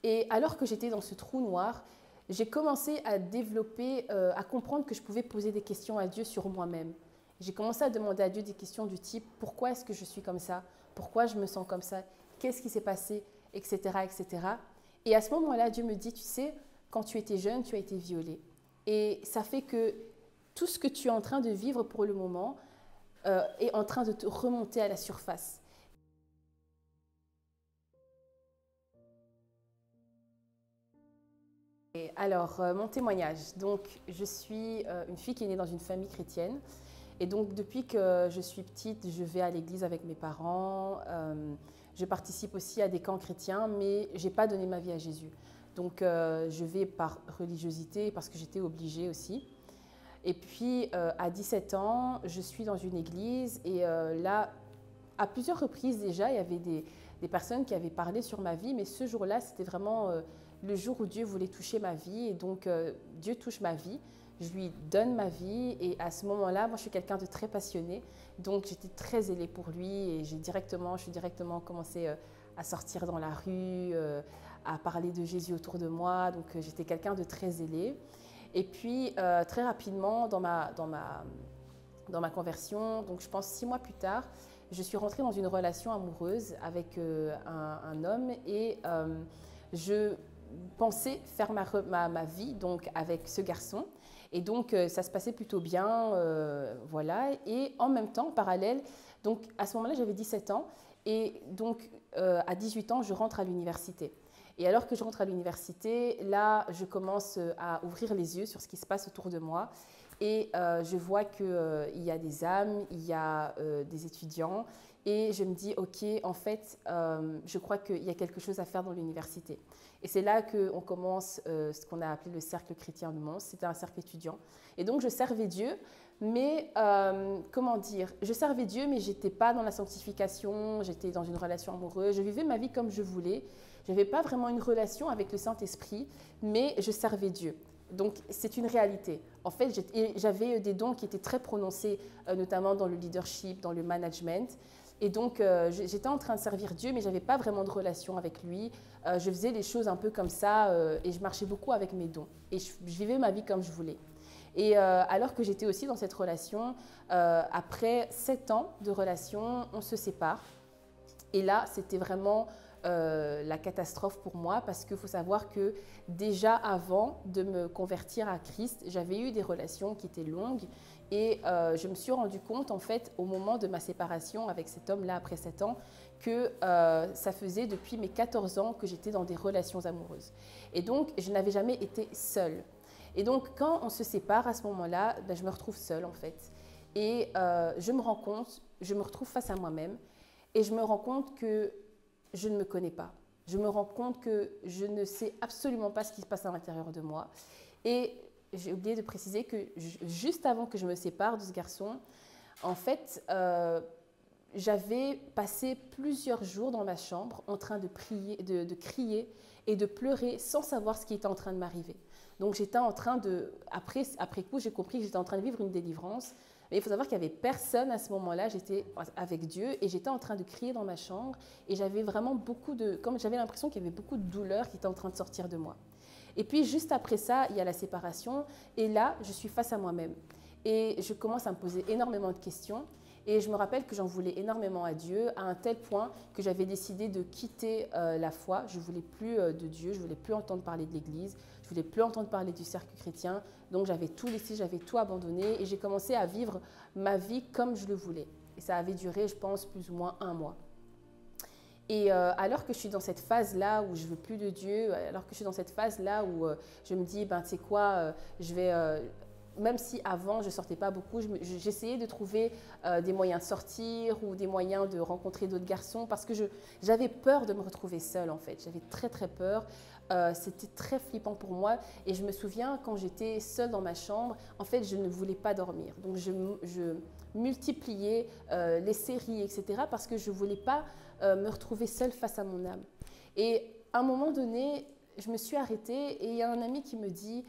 Et alors que j'étais dans ce trou noir, j'ai commencé à développer, à comprendre que je pouvais poser des questions à Dieu sur moi-même. J'ai commencé à demander à Dieu des questions du type « Pourquoi est-ce que je suis comme ça? Pourquoi je me sens comme ça? Qu'est-ce qui s'est passé? Etc. etc. » Et à ce moment-là, Dieu me dit « Tu sais, quand tu étais jeune, tu as été violée. Et ça fait que tout ce que tu es en train de vivre pour le moment est en train de te remonter à la surface. » Et alors, mon témoignage. Donc, je suis une fille qui est née dans une famille chrétienne. Et donc, depuis que je suis petite, je vais à l'église avec mes parents. Je participe aussi à des camps chrétiens, mais je n'ai pas donné ma vie à Jésus. Donc, je vais par religiosité, parce que j'étais obligée aussi. Et puis, à 17 ans, je suis dans une église. Et là, à plusieurs reprises déjà, il y avait des personnes qui avaient parlé sur ma vie. Mais ce jour-là, c'était vraiment le jour où Dieu voulait toucher ma vie. Et donc, Dieu touche ma vie. Je lui donne ma vie et à ce moment-là, moi je suis quelqu'un de très passionné, donc j'étais très zélée pour lui et je suis directement commencé à sortir dans la rue, à parler de Jésus autour de moi, donc j'étais quelqu'un de très zélé. Et puis très rapidement dans ma conversion, donc je pense 6 mois plus tard, je suis rentrée dans une relation amoureuse avec un homme et je pensais faire ma vie donc avec ce garçon. Et donc, ça se passait plutôt bien, voilà. Et en même temps, en parallèle, donc à ce moment-là, j'avais 17 ans. Et donc, à 18 ans, je rentre à l'université. Et alors que je rentre à l'université, là, je commence à ouvrir les yeux sur ce qui se passe autour de moi. Et je vois qu'il y a des âmes, il y a des étudiants. Et je me dis, OK, en fait, je crois qu'il y a quelque chose à faire dans l'université. Et c'est là qu'on commence ce qu'on a appelé le cercle chrétien de Mons. C'était un cercle étudiant. Et donc, je servais Dieu, mais comment dire? Je servais Dieu, mais je n'étais pas dans la sanctification, j'étais dans une relation amoureuse. Je vivais ma vie comme je voulais. Je n'avais pas vraiment une relation avec le Saint-Esprit, mais je servais Dieu. Donc, c'est une réalité. En fait, j'avais des dons qui étaient très prononcés, notamment dans le leadership, dans le management. Et donc, j'étais en train de servir Dieu, mais je n'avais pas vraiment de relation avec lui. Je faisais les choses un peu comme ça et je marchais beaucoup avec mes dons. Et je vivais ma vie comme je voulais. Et alors que j'étais aussi dans cette relation, après 7 ans de relation, on se sépare. Et là, c'était vraiment la catastrophe pour moi parce qu'il faut savoir que déjà avant de me convertir à Christ, j'avais eu des relations qui étaient longues et je me suis rendu compte en fait au moment de ma séparation avec cet homme-là après 7 ans que ça faisait depuis mes 14 ans que j'étais dans des relations amoureuses. Et donc, je n'avais jamais été seule. Et donc, quand on se sépare à ce moment-là, ben, je me retrouve seule en fait. Et je me retrouve face à moi-même et je me rends compte que je ne me connais pas. Je me rends compte que je ne sais absolument pas ce qui se passe à l'intérieur de moi. Et j'ai oublié de préciser que juste avant que je me sépare de ce garçon, en fait, j'avais passé plusieurs jours dans ma chambre en train de prier, de crier et de pleurer sans savoir ce qui était en train de m'arriver. Donc j'étais en train de, après coup, j'ai compris que j'étais en train de vivre une délivrance. Mais il faut savoir qu'il n'y avait personne à ce moment-là, j'étais avec Dieu et j'étais en train de crier dans ma chambre et j'avais vraiment comme j'avais l'impression qu'il y avait beaucoup de douleur qui était en train de sortir de moi. Et puis juste après ça, il y a la séparation et là, je suis face à moi-même. Et je commence à me poser énormément de questions et je me rappelle que j'en voulais énormément à Dieu à un tel point que j'avais décidé de quitter la foi. Je ne voulais plus de Dieu, je ne voulais plus entendre parler de l'Église, je ne voulais plus entendre parler du cercle chrétien. Donc j'avais tout laissé, j'avais tout abandonné et j'ai commencé à vivre ma vie comme je le voulais. Et ça avait duré, je pense, plus ou moins 1 mois. Et alors que je suis dans cette phase-là où je veux plus de Dieu, alors que je suis dans cette phase-là où je me dis, ben, tu sais quoi, je vais... même si avant je ne sortais pas beaucoup, j'essayais de trouver des moyens de sortir ou des moyens de rencontrer d'autres garçons parce que j'avais peur de me retrouver seule en fait. J'avais très très peur. C'était très flippant pour moi et je me souviens quand j'étais seule dans ma chambre, en fait je ne voulais pas dormir. Donc je multipliais les séries, etc. parce que je ne voulais pas me retrouver seule face à mon âme. Et à un moment donné, je me suis arrêtée et il y a un ami qui me dit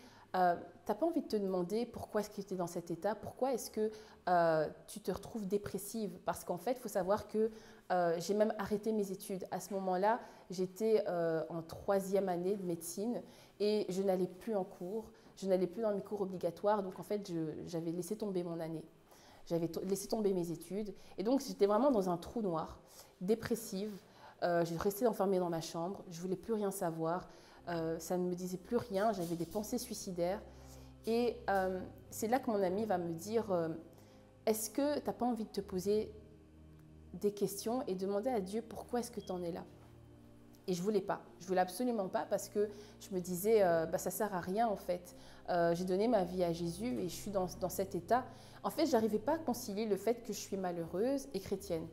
t'as pas envie de te demander pourquoi est-ce que tu es dans cet état, pourquoi est-ce que tu te retrouves dépressive. Parce qu'en fait, il faut savoir que j'ai même arrêté mes études. À ce moment-là, j'étais en 3e année de médecine et je n'allais plus en cours, je n'allais plus dans mes cours obligatoires. Donc en fait, j'avais laissé tomber mon année. J'avais laissé tomber mes études. Et donc, j'étais vraiment dans un trou noir, dépressive. Je restais enfermée dans ma chambre. Je ne voulais plus rien savoir. Ça ne me disait plus rien. J'avais des pensées suicidaires. Et c'est là que mon ami va me dire, est-ce que tu n'as pas envie de te poser des questions et demander à Dieu pourquoi est-ce que tu en es là? Et je ne voulais pas. Je ne voulais absolument pas parce que je me disais, ça ne sert à rien en fait. J'ai donné ma vie à Jésus et je suis dans cet état. En fait, je n'arrivais pas à concilier le fait que je suis malheureuse et chrétienne.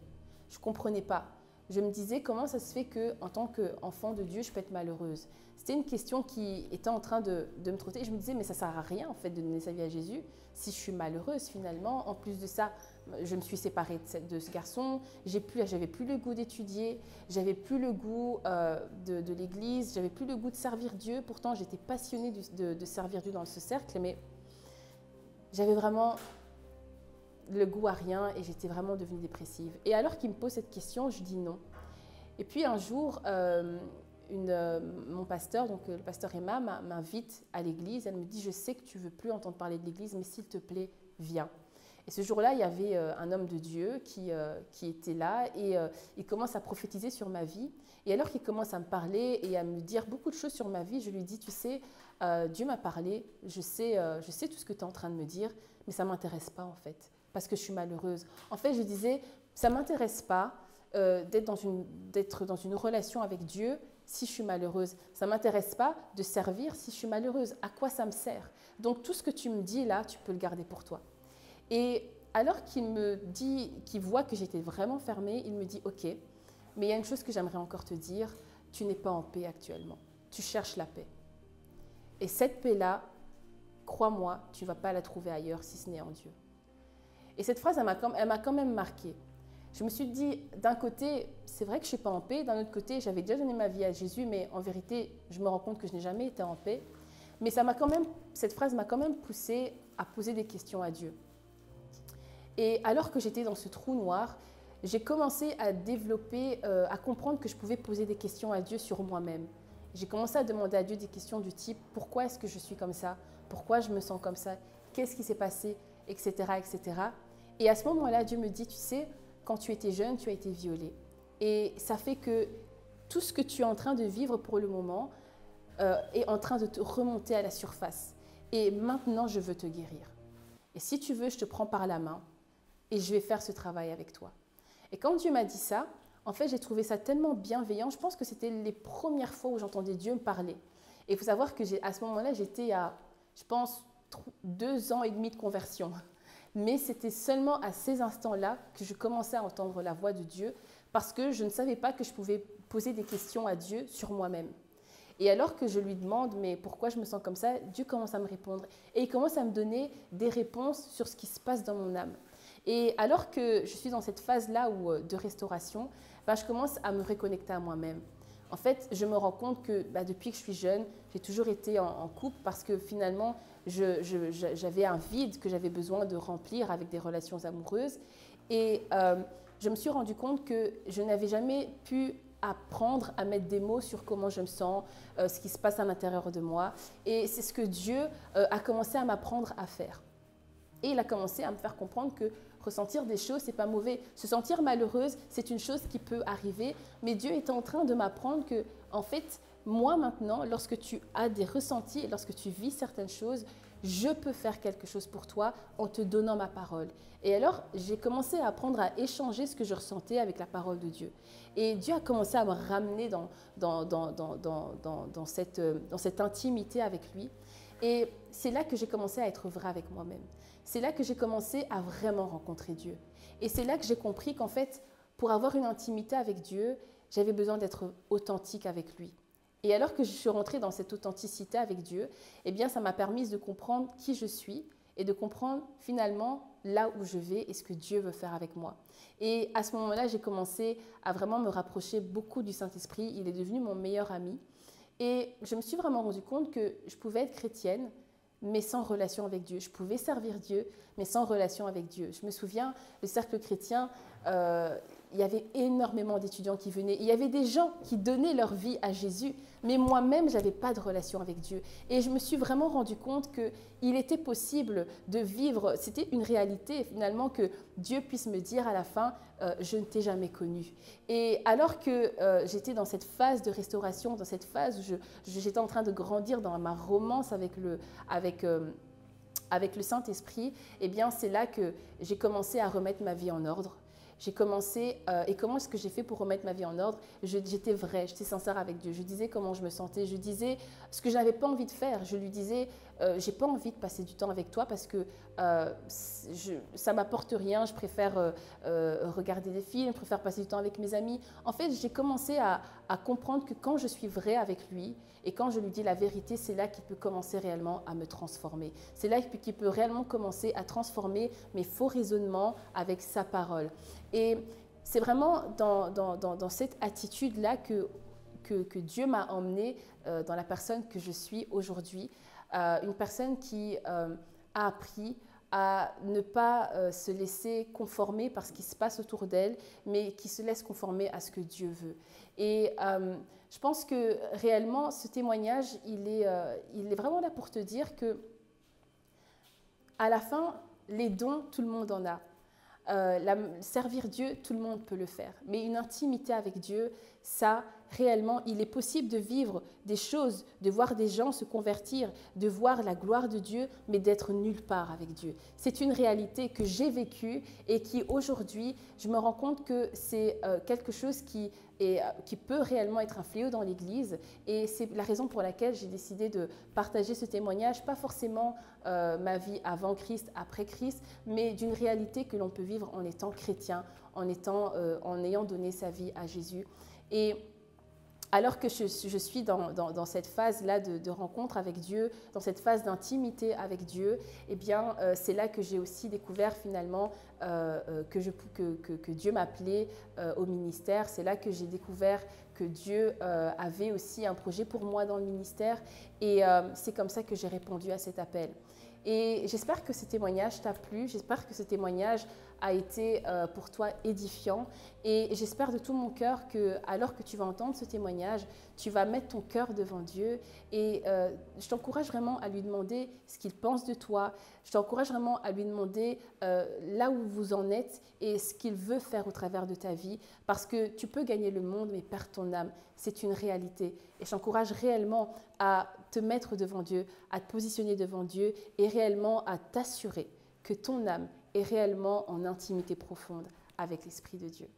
Je ne comprenais pas. Je me disais, comment ça se fait qu'en tant qu'enfant de Dieu, je peux être malheureuse? C'était une question qui était en train de me trotter. Et je me disais, mais ça ne sert à rien en fait de donner sa vie à Jésus si je suis malheureuse finalement. En plus de ça, je me suis séparée de ce garçon. J'avais plus le goût d'étudier. J'avais plus le goût de l'église. J'avais plus le goût de servir Dieu. Pourtant, j'étais passionnée de servir Dieu dans ce cercle. Mais j'avais vraiment le goût à rien et j'étais vraiment devenue dépressive. Et alors qu'il me pose cette question, je dis non. Et puis un jour, mon pasteur, donc le pasteur Emma, m'invite à l'église. Elle me dit, je sais que tu ne veux plus entendre parler de l'église, mais s'il te plaît, viens. Et ce jour-là, il y avait un homme de Dieu qui était là et il commence à prophétiser sur ma vie. Et alors qu'il commence à me parler et à me dire beaucoup de choses sur ma vie, je lui dis, tu sais, Dieu m'a parlé, je sais tout ce que tu es en train de me dire, mais ça ne m'intéresse pas en fait, parce que je suis malheureuse. En fait, je disais, ça ne m'intéresse pas d'être dans une relation avec Dieu si je suis malheureuse. Ça ne m'intéresse pas de servir si je suis malheureuse. À quoi ça me sert? Donc tout ce que tu me dis là, tu peux le garder pour toi. Et alors qu'il voit que j'étais vraiment fermée, il me dit, ok, mais il y a une chose que j'aimerais encore te dire, tu n'es pas en paix actuellement. Tu cherches la paix. Et cette paix-là, crois-moi, tu ne vas pas la trouver ailleurs si ce n'est en Dieu. Et cette phrase, elle m'a quand même marquée. Je me suis dit, d'un côté, c'est vrai que je ne suis pas en paix. D'un autre côté, j'avais déjà donné ma vie à Jésus, mais en vérité, je me rends compte que je n'ai jamais été en paix. Mais cette phrase m'a quand même poussée à poser des questions à Dieu. Et alors que j'étais dans ce trou noir, j'ai commencé à développer, à comprendre que je pouvais poser des questions à Dieu sur moi-même. J'ai commencé à demander à Dieu des questions du type, pourquoi est-ce que je suis comme ça? Pourquoi je me sens comme ça? Qu'est-ce qui s'est passé? Etc., etc. Et à ce moment-là, Dieu me dit, tu sais, quand tu étais jeune, tu as été violée. Et ça fait que tout ce que tu es en train de vivre pour le moment est en train de te remonter à la surface. Et maintenant, je veux te guérir. Et si tu veux, je te prends par la main et je vais faire ce travail avec toi. Et quand Dieu m'a dit ça, en fait, j'ai trouvé ça tellement bienveillant. Je pense que c'était les premières fois où j'entendais Dieu me parler. Et il faut savoir que à ce moment-là, j'étais à, je pense, 2 ans et demi de conversion. Mais c'était seulement à ces instants-là que je commençais à entendre la voix de Dieu parce que je ne savais pas que je pouvais poser des questions à Dieu sur moi-même. Et alors que je lui demande, mais pourquoi je me sens comme ça, Dieu commence à me répondre. Et il commence à me donner des réponses sur ce qui se passe dans mon âme. Et alors que je suis dans cette phase-là de restauration, je commence à me reconnecter à moi-même. En fait, je me rends compte que depuis que je suis jeune, j'ai toujours été en couple parce que finalement, j'avais un vide que j'avais besoin de remplir avec des relations amoureuses. Et je me suis rendu compte que je n'avais jamais pu apprendre à mettre des mots sur comment je me sens, ce qui se passe à l'intérieur de moi. Et c'est ce que Dieu a commencé à m'apprendre à faire. Et il a commencé à me faire comprendre que ressentir des choses, c'est pas mauvais. Se sentir malheureuse, c'est une chose qui peut arriver. Mais Dieu est en train de m'apprendre que, en fait, moi maintenant, lorsque tu as des ressentis et lorsque tu vis certaines choses, je peux faire quelque chose pour toi en te donnant ma parole. Et alors, j'ai commencé à apprendre à échanger ce que je ressentais avec la parole de Dieu. Et Dieu a commencé à me ramener dans cette intimité avec lui. Et c'est là que j'ai commencé à être vraie avec moi-même. C'est là que j'ai commencé à vraiment rencontrer Dieu. Et c'est là que j'ai compris qu'en fait, pour avoir une intimité avec Dieu, j'avais besoin d'être authentique avec lui. Et alors que je suis rentrée dans cette authenticité avec Dieu, eh bien, ça m'a permis de comprendre qui je suis et de comprendre finalement là où je vais et ce que Dieu veut faire avec moi. Et à ce moment-là, j'ai commencé à vraiment me rapprocher beaucoup du Saint-Esprit. Il est devenu mon meilleur ami. Et je me suis vraiment rendu compte que je pouvais être chrétienne, mais sans relation avec Dieu. Je pouvais servir Dieu, mais sans relation avec Dieu. Je me souviens, le cercle chrétien, il y avait énormément d'étudiants qui venaient. Il y avait des gens qui donnaient leur vie à Jésus, mais moi-même, je n'avais pas de relation avec Dieu. Et je me suis vraiment rendu compte qu'il était possible de vivre, c'était une réalité finalement, que Dieu puisse me dire à la fin, je ne t'ai jamais connu. Et alors que j'étais dans cette phase de restauration, dans cette phase où j'étais en train de grandir dans ma romance avec le Saint-Esprit, eh bien c'est là que j'ai commencé à remettre ma vie en ordre. J'ai commencé, et comment est-ce que j'ai fait pour remettre ma vie en ordre? J'étais vraie, j'étais sincère avec Dieu. Je disais comment je me sentais, je disais ce que je n'avais pas envie de faire. Je lui disais, j'ai pas envie de passer du temps avec toi parce que ça m'apporte rien. Je préfère regarder des films, je préfère passer du temps avec mes amis. En fait, j'ai commencé à comprendre que quand je suis vraie avec lui et quand je lui dis la vérité, c'est là qu'il peut commencer réellement à me transformer. C'est là qu'il peut réellement commencer à transformer mes faux raisonnements avec sa parole. Et c'est vraiment dans cette attitude-là que Dieu m'a emmenée dans la personne que je suis aujourd'hui. Une personne qui a appris à ne pas se laisser conformer par ce qui se passe autour d'elle, mais qui se laisse conformer à ce que Dieu veut. Et je pense que réellement, ce témoignage, il est vraiment là pour te dire que à la fin, les dons, tout le monde en a. Servir Dieu, tout le monde peut le faire. Mais une intimité avec Dieu, ça, réellement, il est possible de vivre des choses, de voir des gens se convertir, de voir la gloire de Dieu, mais d'être nulle part avec Dieu. C'est une réalité que j'ai vécue et qui, aujourd'hui, je me rends compte que c'est quelque chose qui peut réellement être un fléau dans l'Église. Et c'est la raison pour laquelle j'ai décidé de partager ce témoignage, pas forcément ma vie avant Christ, après Christ, mais d'une réalité que l'on peut vivre en étant chrétien, en ayant donné sa vie à Jésus. Et alors que je suis dans cette phase-là de rencontre avec Dieu, dans cette phase d'intimité avec Dieu, eh bien, c'est là que j'ai aussi découvert finalement que Dieu m'appelait au ministère. C'est là que j'ai découvert que Dieu avait aussi un projet pour moi dans le ministère. Et c'est comme ça que j'ai répondu à cet appel. Et j'espère que ce témoignage t'a plu, j'espère que ce témoignage a été pour toi édifiant et j'espère de tout mon cœur que, alors que tu vas entendre ce témoignage, tu vas mettre ton cœur devant Dieu et je t'encourage vraiment à lui demander ce qu'il pense de toi, je t'encourage vraiment à lui demander là où vous en êtes et ce qu'il veut faire au travers de ta vie parce que tu peux gagner le monde mais perdre ton âme, c'est une réalité et je t'encourage réellement à te mettre devant Dieu, à te positionner devant Dieu et réellement à t'assurer que ton âme est réellement en intimité profonde avec l'Esprit de Dieu.